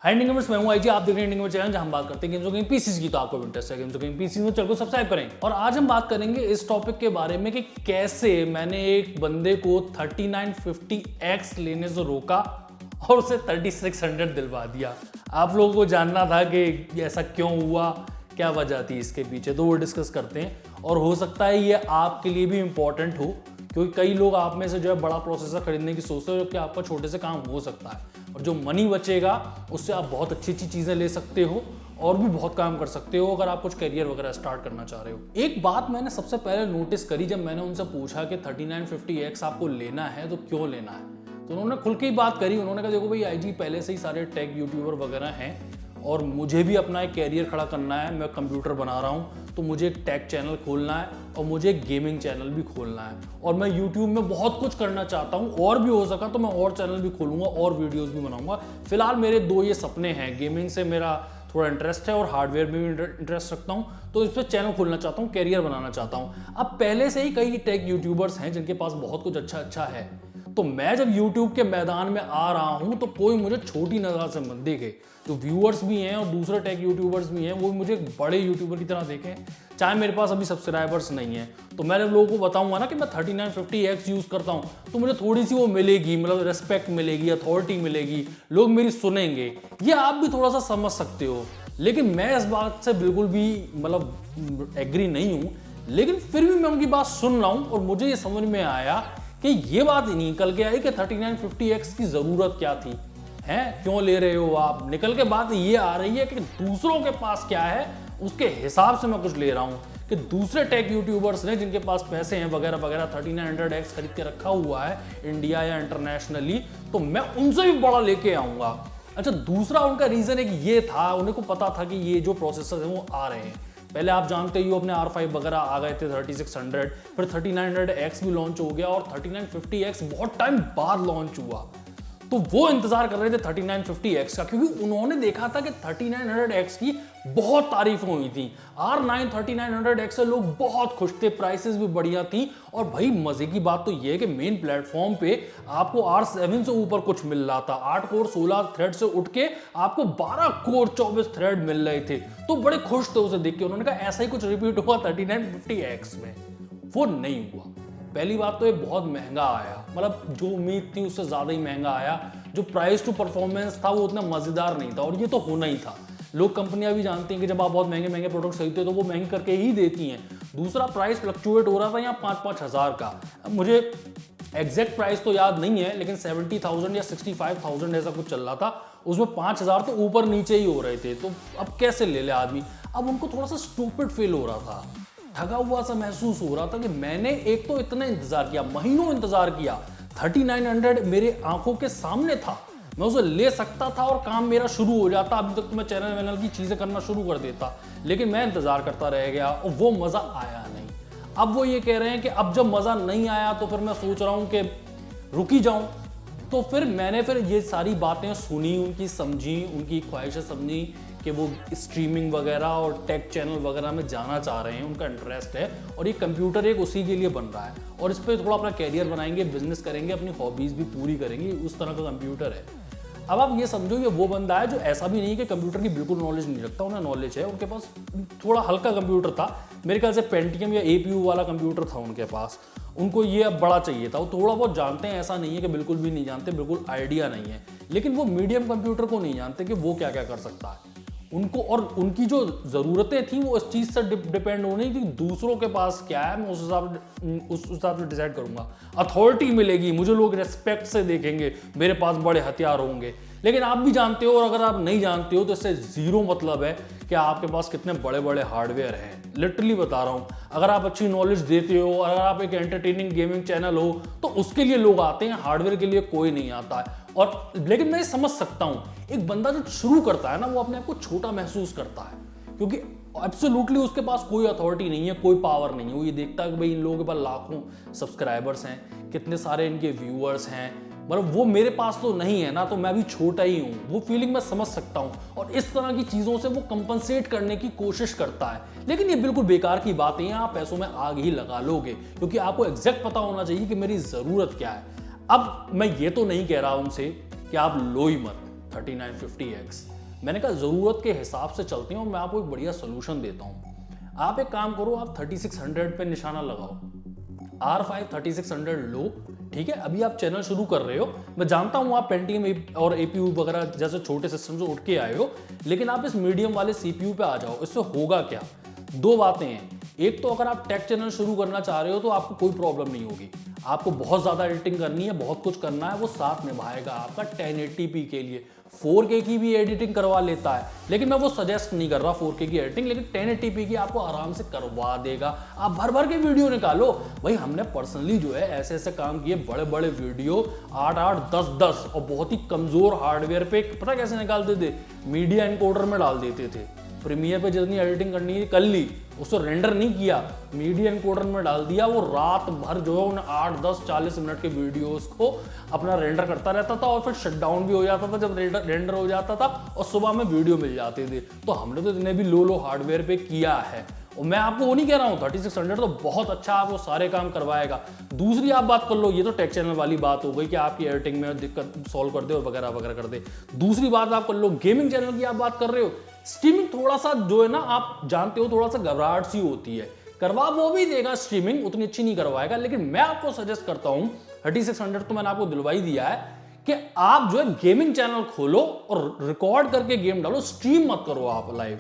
हाय gamers, मैं हूं IG. आप देख रहे हैं गेमर चैनल जहां हम बात करते हैं गेम्स और गेम पीसीज की। तो आपको इंटरेस्ट है गेम्स और गेम पीसीज में, चल को सब्सक्राइब करें। और आज हम बात करेंगे इस टॉपिक के बारे में कि कैसे मैंने एक बंदे को 3950X लेने से रोका और उसे 3600 दिलवा दिया। आप लोगों को जानना था कि ऐसा क्यों हुआ, क्या वजह थी इसके पीछे, तो वो डिस्कस करते हैं। और हो सकता है ये आपके लिए भी इंपॉर्टेंट हो, क्योंकि कई लोग आप में से जो है बड़ा प्रोसेसर खरीदने की सोचते हो कि आपका छोटे से काम हो सकता है, और जो मनी बचेगा उससे आप बहुत अच्छी अच्छी चीज़ें ले सकते हो और भी बहुत काम कर सकते हो अगर आप कुछ करियर वगैरह स्टार्ट करना चाह रहे हो। एक बात मैंने सबसे पहले नोटिस करी जब मैंने उनसे पूछा कि 3950X आपको लेना है तो क्यों लेना है, तो उन्होंने खुल के ही बात करी। उन्होंने कहा देखो भाई आईजी, पहले से ही सारे टेक यूट्यूबर वगैरह हैं और मुझे भी अपना एक कैरियर खड़ा करना है। मैं कंप्यूटर बना रहा हूँ तो मुझे एक टेक चैनल खोलना है और मुझे एक गेमिंग चैनल भी खोलना है, और मैं यूट्यूब में बहुत कुछ करना चाहता हूँ, और भी हो सका तो मैं और चैनल भी खोलूँगा और वीडियोज़ भी बनाऊँगा। फिलहाल मेरे दो ये सपने हैं, गेमिंग से मेरा थोड़ा इंटरेस्ट है और हार्डवेयर में भी इंटरेस्ट रखता हूँ, तो इस पर चैनल खोलना चाहता हूँ, कैरियर बनाना चाहता हूँ। अब पहले से ही कई टेक यूट्यूबर्स हैं जिनके पास बहुत कुछ अच्छा है, तो मैं जब YouTube के मैदान में आ रहा हूं तो कोई मुझे छोटी नज़र से मत देखे। जो व्यूअर्स भी हैं और दूसरे टेक यूट्यूबर्स भी हैं वो मुझे एक बड़े यूट्यूबर की तरह देखें, चाहे मेरे पास अभी सब्सक्राइबर्स नहीं है। तो मैं जब लोगों को बताऊंगा ना कि मैं 3950X यूज़ करता हूं तो मुझे थोड़ी सी वो मिलेगी, मतलब रिस्पेक्ट मिलेगी, अथॉरिटी मिलेगी, लोग मेरी सुनेंगे। ये आप भी थोड़ा सा समझ सकते हो, लेकिन मैं इस बात से बिल्कुल भी मतलब एग्री नहीं हूँ। लेकिन फिर भी मैं उनकी बात सुन रहा हूँ और मुझे ये समझ में आया कि ये बात निकल के आई कि 3950X की जरूरत क्या थी, हैं क्यों ले रहे हो आप। निकल के बात ये आ रही है कि दूसरों के पास क्या है उसके हिसाब से मैं कुछ ले रहा हूं, कि दूसरे टेक यूट्यूबर्स ने जिनके पास पैसे हैं वगैरह वगैरह 3900X खरीद के रखा हुआ है इंडिया या इंटरनेशनली, तो मैं उनसे भी बड़ा लेके आऊंगा। अच्छा, दूसरा उनका रीजन एक ये था, उन्हें को पता था कि ये जो प्रोसेसर है वो आ रहे हैं। पहले आप जानते ही हो अपने R5 वगैरह आ गए थे 3600, फिर 3900X भी लॉन्च हो गया और 3950X बहुत टाइम बाद लॉन्च हुआ। तो वो इंतजार कर रहे थे 3950X का, क्योंकि उन्होंने देखा था कि 3900X की बहुत तारीफें हुई थी। R9 3900X से लोग बहुत खुश थे, प्राइसेस भी बढ़िया थी। और भाई मजे की बात तो ये है कि मेन प्लेटफॉर्म पे आपको R7 से ऊपर कुछ मिल रहा था। 8 कोर 16 थ्रेड से उठ के आपको 12 कोर 24 थ्रेड मिल रहे थे, तो बड़े खुश थे उसे देख के। उन्होंने कहा ऐसा ही कुछ रिपीट हुआ 3950X में, वो नहीं हुआ। पहली बात तो ये बहुत महंगा आया, मतलब जो उम्मीद थी उससे ज़्यादा ही महंगा आया। जो प्राइस टू परफॉर्मेंस था वो उतना मज़ेदार नहीं था, और ये तो होना ही था। लोग, कंपनियां भी जानती हैं कि जब आप बहुत महंगे महंगे प्रोडक्ट खरीदते हो तो वो महंगी करके ही देती हैं। दूसरा, प्राइस फ्लक्चुएट हो रहा था यहाँ 5-5 हज़ार का। अब मुझे एग्जैक्ट प्राइस तो याद नहीं है, लेकिन 70,000 या 65,000 ऐसा कुछ चल रहा था। उसमें 5,000 तो ऊपर नीचे ही हो रहे थे, तो अब कैसे ले ले आदमी। अब उनको थोड़ा सा स्टूपिड फील हो रहा था, ठगा हुआ सा महसूस हो रहा था कि मैंने एक तो इतना इंतजार किया, महीनों इंतजार किया। 3900 मेरे आंखों के सामने था, मैं उसे ले सकता था और काम मेरा शुरू हो जाता। अभी तक तो मैं चैनल वैनल की चीजें करना शुरू कर देता, लेकिन मैं इंतजार करता रह गया और वो मजा आया नहीं। अब वो ये कह रहे हैं कि अब जब मजा नहीं आया तो फिर मैं सोच रहा हूं कि रुकी जाऊं। तो फिर मैंने ये सारी बातें सुनी, उनकी समझी, उनकी ख्वाहिशें समझी कि वो स्ट्रीमिंग वगैरह और टेक चैनल वगैरह में जाना चाह रहे हैं, उनका इंटरेस्ट है, और ये कंप्यूटर एक उसी के लिए बन रहा है, और इस पर थोड़ा अपना कैरियर बनाएंगे, बिजनेस करेंगे, अपनी हॉबीज़ भी पूरी करेंगे, उस तरह का कंप्यूटर है। अब आप ये समझो ये वो बंदा है जो ऐसा भी नहीं है कि कंप्यूटर की बिल्कुल नॉलेज नहीं रखता, उन्हें नॉलेज है। उनके पास थोड़ा हल्का कंप्यूटर था, मेरे ख्याल से पेंटियम या APU वाला कंप्यूटर था उनके पास। उनको ये अब बड़ा चाहिए था, वो थोड़ा बहुत जानते हैं, ऐसा नहीं है कि बिल्कुल भी नहीं जानते, बिल्कुल आइडिया नहीं है, लेकिन वो मीडियम कंप्यूटर को नहीं जानते कि वो क्या क्या कर सकता है उनको। और उनकी जो ज़रूरतें थी वो इस चीज़ से डिपेंड होनी कि दूसरों के पास क्या है, मैं उस हिसाब से डिसाइड करूंगा। अथॉरिटी मिलेगी, मुझे लोग रेस्पेक्ट से देखेंगे, मेरे पास बड़े हथियार होंगे। लेकिन आप भी जानते हो, और अगर आप नहीं जानते हो तो इससे जीरो मतलब है कि आपके पास कितने बड़े बड़े हार्डवेयर हैं। लिटरली बता रहा हूँ, अगर आप अच्छी नॉलेज देते हो, अगर आप एक एंटरटेनिंग गेमिंग चैनल हो, तो उसके लिए लोग आते हैं, हार्डवेयर के लिए कोई नहीं आता है। और लेकिन मैं समझ सकता हूँ, एक बंदा जो शुरू करता है ना, वो अपने आप को छोटा महसूस करता है, क्योंकि एब्सोल्युटली उसके पास कोई अथॉरिटी नहीं है, कोई पावर नहीं है। वो ये देखता है कि भाई इन लोगों के पास लाखों सब्सक्राइबर्स हैं, कितने सारे इनके व्यूअर्स हैं, मतलब वो मेरे पास तो नहीं है ना, तो मैं भी छोटा ही हूँ। वो फीलिंग मैं समझ सकता हूँ, और इस तरह की चीज़ों से वो कंपनसेट करने की कोशिश करता है। लेकिन ये बिल्कुल बेकार की बात है, आप पैसों में आग ही लगा लोगे, क्योंकि आपको एग्जैक्ट पता होना चाहिए कि मेरी ज़रूरत क्या है। अब मैं ये तो नहीं कह रहा उनसे कि आप लो ही मत 3950X, मैंने कहा ज़रूरत के हिसाब से चलते हैं और मैं आपको एक बढ़िया सोल्यूशन देता हूँ। आप एक काम करो, आप 3600 पे निशाना लगाओ, R5 3600 लो, ठीक है। अभी आप चैनल शुरू कर रहे हो, मैं जानता हूं आप पेंटियम और APU वगैरह जैसे छोटे सिस्टम से उठ के आए हो, लेकिन आप इस मीडियम वाले CPU पे आ जाओ। इससे होगा क्या, दो बातें हैं। एक तो अगर आप टेक चैनल शुरू करना चाह रहे हो तो आपको कोई प्रॉब्लम नहीं होगी। आपको बहुत ज़्यादा एडिटिंग करनी है, बहुत कुछ करना है, वो साथ निभाएगा आपका 1080p के लिए। 4K की भी एडिटिंग करवा लेता है, लेकिन मैं वो सजेस्ट नहीं कर रहा 4K की एडिटिंग, लेकिन 1080p की आपको आराम से करवा देगा। आप भर भर के वीडियो निकालो भाई। हमने पर्सनली जो है ऐसे ऐसे काम किए, बड़े बड़े वीडियो 8-8, 10-10 और बहुत ही कमजोर हार्डवेयर पे, पता कैसे निकालते थे, मीडिया एनकोडर में डाल देते थे। प्रीमियर पे जितनी एडिटिंग करनी है कर ली, उसको रेंडर नहीं किया, मीडिया एनकोडर में डाल दिया। वो रात भर जो है उन 8, 10, 40 मिनट के वीडियोस को अपना रेंडर करता रहता था और फिर शटडाउन भी हो जाता था जब रेंडर हो जाता था, और सुबह में वीडियो मिल जाते थे। तो हमने तो इतने भी लो हार्डवेयर पे किया है, और मैं आपको वो नहीं कह रहा हूँ 3600 तो बहुत अच्छा आपको सारे काम करवाएगा। दूसरी आप बात कर लो, ये तो टेक चैनल वाली बात हो गई कि आपकी एडिटिंग में दिक्कत सॉल्व कर दे और वगैरह वगैरह कर दे। दूसरी बात आप कर लो, गेमिंग चैनल की आप बात कर रहे हो, स्ट्रीमिंग थोड़ा सा जो है ना, आप जानते हो थोड़ा सा घबराहट सी होती है। करवा वो भी देगा, स्ट्रीमिंग उतनी अच्छी नहीं करवाएगा, लेकिन मैं आपको सजेस्ट करता हूं 3600 तो मैंने आपको दिलवाई दिया है कि आप जो है गेमिंग चैनल खोलो और रिकॉर्ड करके गेम डालो, स्ट्रीम मत करो आप लाइव।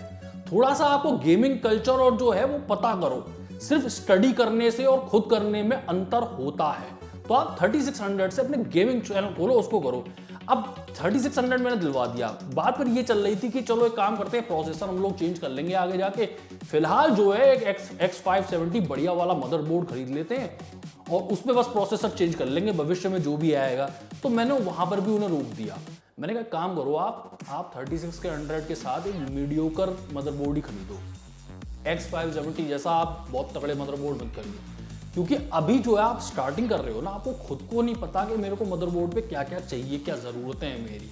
थोड़ा सा आपको गेमिंग कल्चर और जो है वो पता करो। सिर्फ स्टडी करने से और खुद करने में अंतर होता है। तो आप 3600 से अपने गेमिंग चैनल खोलो, उसको करो। अब 3600 मैंने दिलवा दिया, बात पर ये चल रही थी कि चलो एक काम करते हैं, प्रोसेसर हम लोग चेंज कर लेंगे आगे जाके। फिलहाल जो है एक X570 बढ़िया वाला मदरबोर्ड खरीद लेते हैं और उसमें बस प्रोसेसर चेंज कर लेंगे, भविष्य में जो भी आएगा। तो मैंने वहां पर भी उन्हें रोक दिया। मैंने कहा काम करो, आप 3600 के साथ एक मीडियोकर मदरबोर्ड ही खरीदो। X570 जैसा आप बहुत तगड़े मदरबोर्ड मत खरीदो, क्योंकि अभी जो है आप स्टार्टिंग कर रहे हो ना, आपको खुद को नहीं पता कि मेरे को मदरबोर्ड पे क्या क्या चाहिए, क्या ज़रूरतें हैं मेरी,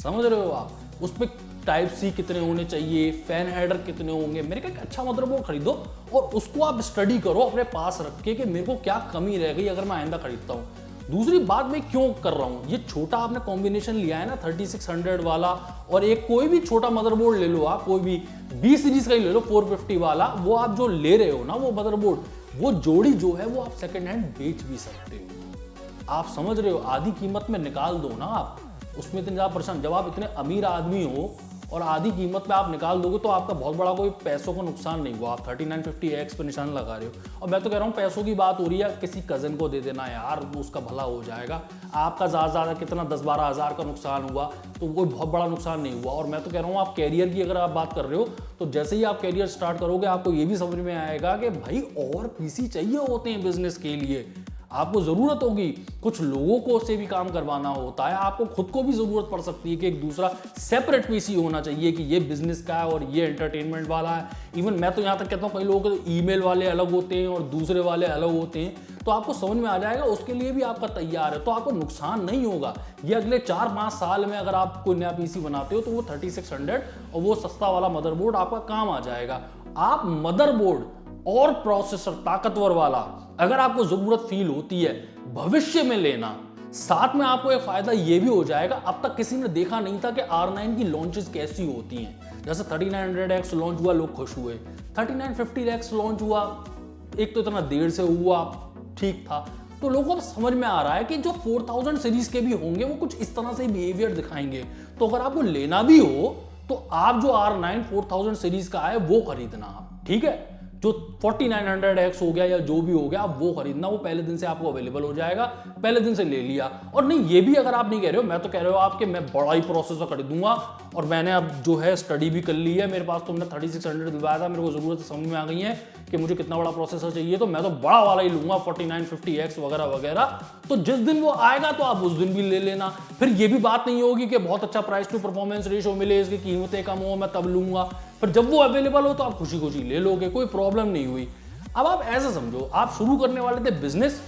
समझ रहे हो आप। उस पर टाइप C कितने होने चाहिए, फैन हेडर कितने होंगे। मेरे का एक अच्छा मदरबोर्ड खरीदो और उसको आप स्टडी करो अपने पास रख के कि मेरे को क्या कमी रह गई अगर मैं आइंदा खरीदता हूँ। दूसरी बात मैं क्यों कर रहा हूँ, ये छोटा आपने कॉम्बिनेशन लिया है ना 3600 वाला, और एक कोई भी छोटा मदरबोर्ड ले लो आप, कोई भी B सीरीज का ही ले लो 450 वाला, वो आप जो ले रहे हो ना वो मदरबोर्ड, वो जोड़ी जो है वो आप सेकंड हैंड बेच भी सकते हो। आप समझ रहे हो, आधी कीमत में निकाल दो ना आप, उसमें इतने ज़्यादा परेशान। जब आप इतने अमीर आदमी हो और आधी कीमत पे आप निकाल दोगे तो आपका बहुत बड़ा कोई पैसों का नुकसान नहीं हुआ। आप 3950X पे निशान लगा रहे हो, और मैं तो कह रहा हूँ पैसों की बात हो रही है, किसी कज़न को दे देना यार, उसका भला हो जाएगा। आपका ज़्यादा कितना 10-12 हज़ार का नुकसान हुआ तो कोई बहुत बड़ा नुकसान नहीं हुआ। और मैं तो कह रहा हूँ आप कैरियर की अगर आप बात कर रहे हो तो जैसे ही आप कैरियर स्टार्ट करोगे आपको ये भी समझ में आएगा कि भाई और PC चाहिए होते हैं बिजनेस के लिए, आपको ज़रूरत होगी, कुछ लोगों को से भी काम करवाना होता है, आपको खुद को भी ज़रूरत पड़ सकती है कि एक दूसरा सेपरेट PC होना चाहिए कि ये बिजनेस का है और ये एंटरटेनमेंट वाला है। इवन मैं तो यहाँ तक कहता हूँ कई लोगों के ईमेल वाले अलग होते हैं और दूसरे वाले अलग होते हैं, तो आपको समझ में आ जाएगा, उसके लिए भी आपका तैयार है, तो आपको नुकसान नहीं होगा। ये अगले 4-5 साल में अगर आप कोई नया PC बनाते हो तो वो 3600 और वो सस्ता वाला मदरबोर्ड आपका काम आ जाएगा। आप मदरबोर्ड और प्रोसेसर ताकतवर वाला अगर आपको जरूरत फील होती है भविष्य में लेना, साथ में आपको एक फायदा ये भी हो जाएगा, अब तक किसी ने देखा नहीं था कि R9 की लॉन्चेस कैसी होती हैं। जैसे 3900X लॉन्च हुआ, लोग खुश हुए, 3950X लॉन्च हुआ, एक तो इतना देर से हुआ, ठीक था, तो लोगों को समझ में आ रहा है कि जो 4000 सीरीज के भी होंगे वो कुछ इस तरह से बिहेवियर दिखाएंगे। तो अगर आपको लेना भी हो तो आप जो R9 4000 सीरीज का है वो खरीदना आप, ठीक है। जो 4900X हो गया या जो भी हो गया आप वो खरीदना, वो पहले दिन से आपको अवेलेबल हो जाएगा, पहले दिन से ले लिया। और नहीं, ये भी अगर आप नहीं कह रहे हो, मैं तो कह रहे हो आपके मैं बड़ा ही प्रोसेसर खरीदूंगा और मैंने अब जो है स्टडी भी कर ली है, मेरे पास तो हमने 3600 दिलवाया था, मेरे को जरूरत समझ में आ गई है कि मुझे कितना बड़ा प्रोसेसर चाहिए, तो मैं तो बड़ा वाला ही लूंगा 4950X वगैरह वगैरह। तो जिस दिन वो आएगा तो आप उस दिन भी ले लेना। फिर ये भी बात नहीं होगी कि बहुत अच्छा प्राइस टू परफॉर्मेंस रेशियो मिले, इसकी कीमतें कम हो, मैं तब लूंगा। फिर जब वो अवेलेबल हो तो आप खुशी खुशी ले लोगे, कोई प्रॉब्लम नहीं हुई। अब आप ऐसा समझो, आप शुरू करने वाले थे बिजनेस,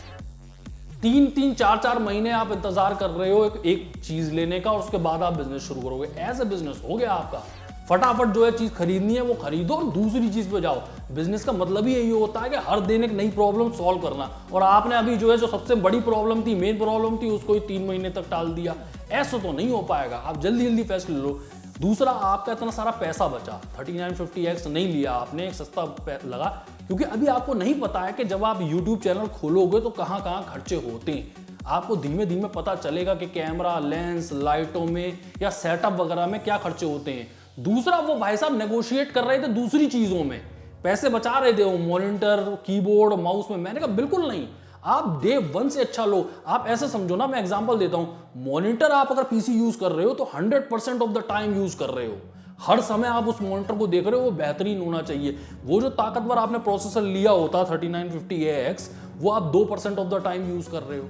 3-3, 4-4 महीने आप इंतजार कर रहे हो एक चीज लेने का और उसके बाद आप बिजनेस शुरू करोगे। एज ए बिजनेस हो गया आपका, फटाफट जो है चीज खरीदनी है वो खरीदो और दूसरी चीज पे जाओ। बिजनेस का मतलब ही यही होता है कि हर दिन एक नई प्रॉब्लम सॉल्व करना, और आपने अभी जो है जो सबसे बड़ी प्रॉब्लम थी, मेन प्रॉब्लम थी, उसको ही 3 महीने तक टाल दिया। ऐसा तो नहीं हो पाएगा, आप जल्दी जल्दी फैसले लो। दूसरा, आपका इतना सारा पैसा बचा, 3950X नहीं लिया आपने, एक सस्ता लगा, क्योंकि अभी आपको नहीं पता है कि जब आप YouTube चैनल खोलोगे तो कहाँ कहाँ खर्चे होते हैं। आपको धीमे धीमे पता चलेगा कि कैमरा, लेंस, लाइटों में या सेटअप वगैरह में क्या खर्चे होते हैं। दूसरा, वो भाई साहब नेगोशिएट कर रहे थे दूसरी चीजों में, पैसे बचा रहे थे वो मॉनिटर, कीबोर्ड, माउस में। मैंने कहा बिल्कुल नहीं, आप डे 1 से अच्छा लो। आप ऐसा समझो ना, मैं एग्जांपल देता हूं, मॉनिटर आप अगर पीसी यूज कर रहे हो तो 100% ऑफ द टाइम यूज कर रहे हो, हर समय आप उस मॉनिटर को देख रहे हो, वो बेहतरीन होना चाहिए। वो जो ताकतवर आपने प्रोसेसर लिया होता 3950AX, वो आप 2% ऑफ द टाइम यूज कर रहे हो।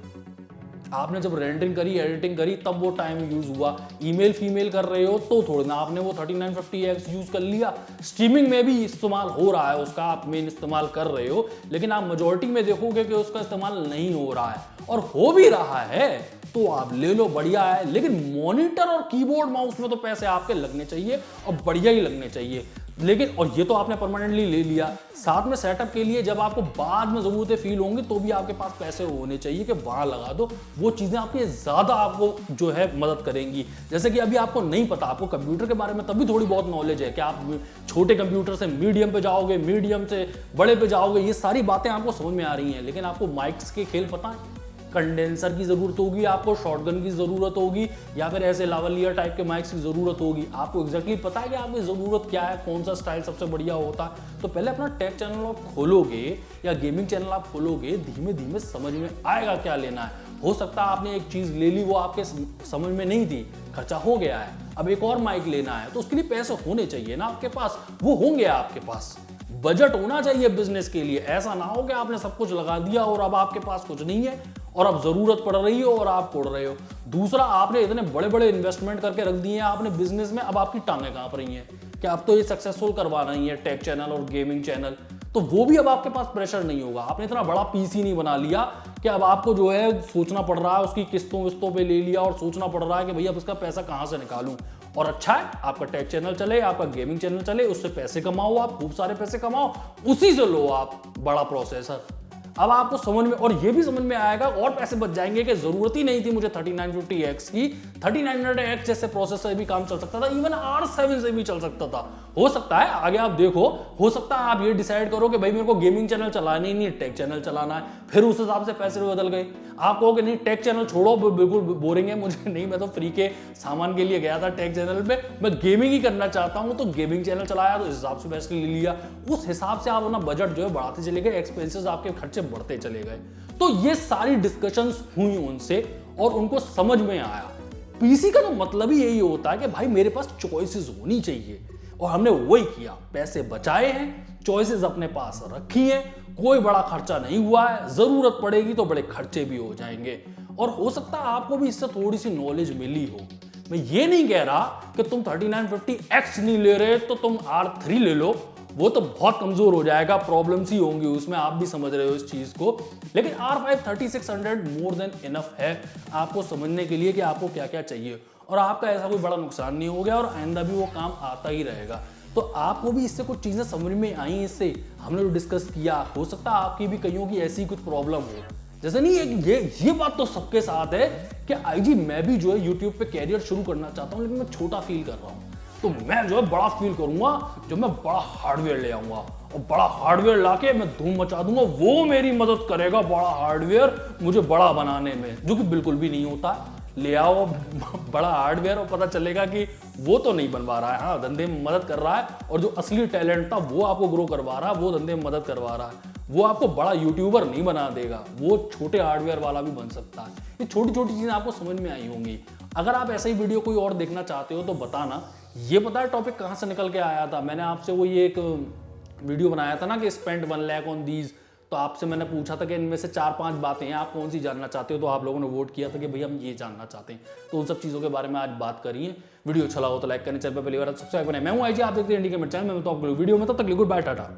आपने जब रेंडरिंग करी, एडिटिंग करी, तब वो टाइम यूज हुआ। ईमेल फीमेल कर रहे हो तो थोड़ी ना आपने वो 3950X यूज कर लिया। स्ट्रीमिंग में भी इस्तेमाल हो रहा है उसका, आप मेन इस्तेमाल कर रहे हो, लेकिन आप मेजोरिटी में देखोगे कि उसका इस्तेमाल नहीं हो रहा है। और हो भी रहा है तो आप ले लो, बढ़िया है। लेकिन मॉनिटर और कीबोर्ड माउस में तो पैसे आपके लगने चाहिए और बढ़िया ही लगने चाहिए। लेकिन और ये तो आपने परमानेंटली ले लिया, साथ में सेटअप के लिए जब आपको बाद में जरूरतें फील होंगी तो भी आपके पास पैसे होने चाहिए कि वहां लगा दो। वो चीजें आपके ज्यादा आपको जो है मदद करेंगी। जैसे कि अभी आपको नहीं पता, आपको कंप्यूटर के बारे में तभी थोड़ी बहुत नॉलेज है कि आप छोटे कंप्यूटर से मीडियम पे जाओगे, मीडियम से बड़े पे जाओगे, ये सारी बातें आपको समझ में आ रही हैं। लेकिन आपको माइक्स के खेल पता है, कंडेंसर की जरूरत होगी, आपको शॉटगन की जरूरत होगी, या फिर ऐसे लावलियर टाइप के माइक्स की जरूरत होगी। आपको एग्जैक्टली पता है कि आपकी जरूरत क्या है, कौन सा स्टाइल सबसे बढ़िया होता है। तो पहले अपना टेक चैनल आप खोलोगे या गेमिंग चैनल आप खोलोगे, धीमे धीमे समझ में आएगा क्या लेना है। हो सकता है आपने एक चीज ले ली, वो आपके समझ में नहीं थी, खर्चा हो गया है, अब एक और माइक लेना है, तो उसके लिए पैसे होने चाहिए ना आपके पास, वो होंगे आपके पास। बजट होना चाहिए बिजनेस के लिए। ऐसा ना हो कि आपने सब कुछ लगा दिया और अब आपके पास कुछ नहीं है और अब जरूरत पड़ रही हो और आप उड़ रहे हो। दूसरा, आपने इतने बड़े बड़े इन्वेस्टमेंट करके रख दिए हैं आपने बिजनेस में, अब आपकी टांगें कांप रही हैं कि अब तो ये सक्सेसफुल करवाना ही है टेक चैनल और गेमिंग चैनल, तो वो भी अब आपके पास प्रेशर नहीं होगा। आपने इतना बड़ा पीसी नहीं बना लिया कि अब आपको जो है सोचना पड़ रहा है, उसकी किस्तों विस्तों पे ले लिया और सोचना पड़ रहा है कि भैया अब इसका पैसा कहां से निकालूं। और अच्छा है आपका टेक चैनल चले, आपका गेमिंग चैनल चले, उससे पैसे कमाओ, आप खूब सारे पैसे कमाओ, उसी से लो आप बड़ा प्रोसेसर। अब आपको समझ में, और ये भी समझ में आएगा और पैसे बच जाएंगे कि जरूरत ही नहीं थी मुझे 3950X की। 3900X जैसे प्रोसेसर भी काम चल सकता था, इवन R7 से भी चल सकता था। हो सकता है आगे आप देखो, हो सकता है आप ये डिसाइड करो कि भाई मेरे को गेमिंग चैनल चलाना ही नहीं, टेक चैनल चलाना है, फिर उस हिसाब से पैसे बदल गए। आप कहोगे नहीं टेक चैनल छोड़ो, बिल्कुल बोरिंग है मुझे, नहीं मैं तो फ्री के सामान के लिए गया था टेक चैनल पे, मैं गेमिंग ही करना चाहता हूं, तो गेमिंग चैनल चलाया, तो इस हिसाब से पैसे ले लिया। उस हिसाब से आप अपना बजट जो है बढ़ाते चले गए, एक्सपेंसेस आपके खर्चे बढ़ते चले गए। तो ये सारी डिस्कशंस हुई उनसे और उनको समझ में आया पीसी का तो मतलब ही यही होता है कि भाई मेरे पास चॉइसेस होनी चाहिए, और हमने वही किया। पैसे बचाए हैं, चॉइसेस अपने पास रखी हैं, कोई बड़ा खर्चा नहीं हुआ है, जरूरत पड़ेगी तो बड़े खर्चे भी हो जाएंगे। और हो सकता है आपको भी इससे थोड़ी सी नॉलेज मिली हो। मैं ये नहीं कह रहा कि तुम 3950X नहीं ले रहे तो तुम R3 ले लो, वो तो बहुत कमजोर हो जाएगा, प्रॉब्लम्स ही होंगी उसमें, आप भी समझ रहे हो इस चीज को। लेकिन R5 3600 मोर देन इनफ है आपको समझने के लिए कि आपको क्या क्या चाहिए, और आपका ऐसा कोई बड़ा नुकसान नहीं हो गया और आइंदा भी वो काम आता ही रहेगा। तो आपको भी इससे कुछ चीजें समझ में आई, इससे हमने जो डिस्कस किया। हो सकता है आपकी भी कईयों की ऐसी कुछ प्रॉब्लम हो, जैसे नहीं ये बात तो सबके साथ है कि आईजी मैं भी जो है यूट्यूब पे कैरियर शुरू करना चाहता हूँ, लेकिन मैं छोटा फील कर रहा हूँ। तो मैं जो है बड़ा फील करूंगा जब मैं बड़ा हार्डवेयर ले आऊंगा, और बड़ा हार्डवेयर लाके मैं धूम मचा दूंगा, वो मेरी मदद करेगा बड़ा हार्डवेयर मुझे बड़ा बनाने में, जो कि बिल्कुल भी नहीं होता। ले आओ बड़ा हार्डवेयर और पता चलेगा कि वो तो नहीं बनवा रहा है, हाँ धंधे में मदद कर रहा है, और जो असली टैलेंट था वो आपको ग्रो करवा रहा है, वो धंधे में मदद करवा रहा है। वो आपको बड़ा यूट्यूबर नहीं बना देगा, वो छोटे हार्डवेयर वाला भी बन सकता है। ये छोटी छोटी चीजें आपको समझ में आई होंगी। अगर आप ऐसा ही वीडियो कोई और देखना चाहते हो तो बताना। ये पता है टॉपिक कहाँ से निकल के आया था, मैंने आपसे वो ये एक वीडियो बनाया था ना कि स्पेंड 1 लाख ऑन दीज, तो आपसे मैंने पूछा था कि इनमें से 4-5 बातें हैं, आप कौन सी जानना चाहते हो, तो आप लोगों ने वोट किया था कि भैया हम ये जानना चाहते हैं। तो उन सब चीज़ों के बारे में आज बात करिए। वीडियो अच्छा लगा हो तो लाइक करें, चैनल पर पहली बार सब्सक्राइब करें। मैं हूं आईजी, आप देखते हैं इंडिया के चैनल में, तो आपको वीडियो में तब तक गुड बाय, टाटा।